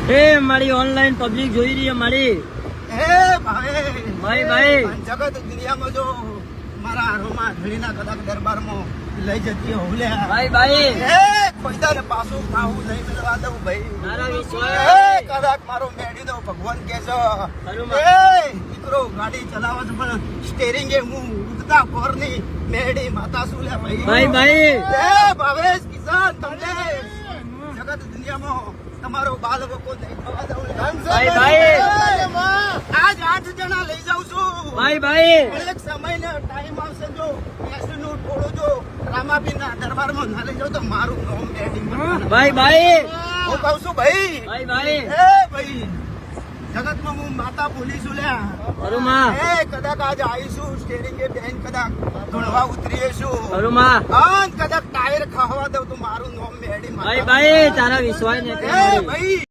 એ મારી online public જોઈ રહી છે મારી. એ ભાઈ જગત દુનિયામાં જો મારા હારોમાં ધડીના કદાચ દરબારમાં લઈ જતી હોલ્યા ભાઈ એ ખોઈદાને પાછું ખાવું લઈ મેળવા દઉં ભાઈ. તારા એ વિશ્વાસ કદાચ મારો મેળી દઉં ભગવાન કે છે ખરું એ દીકરો ગાડી ચલાવે છે પણ સ્ટેરિંગ એ હું ઉગતા પોરની મેળી માતા શું લે ભાઈ એ ભાવેશ કિશન તમને જગત દુનિયામાં તમારો બાલ વકો નહીં થવા દઉં. ભાઈ. આજ 8 જણા લઈ જાઉં છું. ભાઈ પણ એક સમયનો ટાઈમ આવશે જો એસનું થોડું જો રામાપીરના દરબારમાં ના લઈ જાઉં તો મારું નામ બેડિંગ ભાઈ હું કહું છું ભાઈ ભાઈ એ ભાઈ જગતમાં હું માતા ભૂલી છું લ્યા ખરું માં એ કદાચ આજ આવીશું સ્ટેરિંગ એ બેન કદાચ ધોળવા ઉતરીએ છું ખરું માં અને કદાચ ટાયર ખાવા દઉં તો મારું નામ બેડી ભાઈ તારા વિશ્વાસ ને એ ભાઈ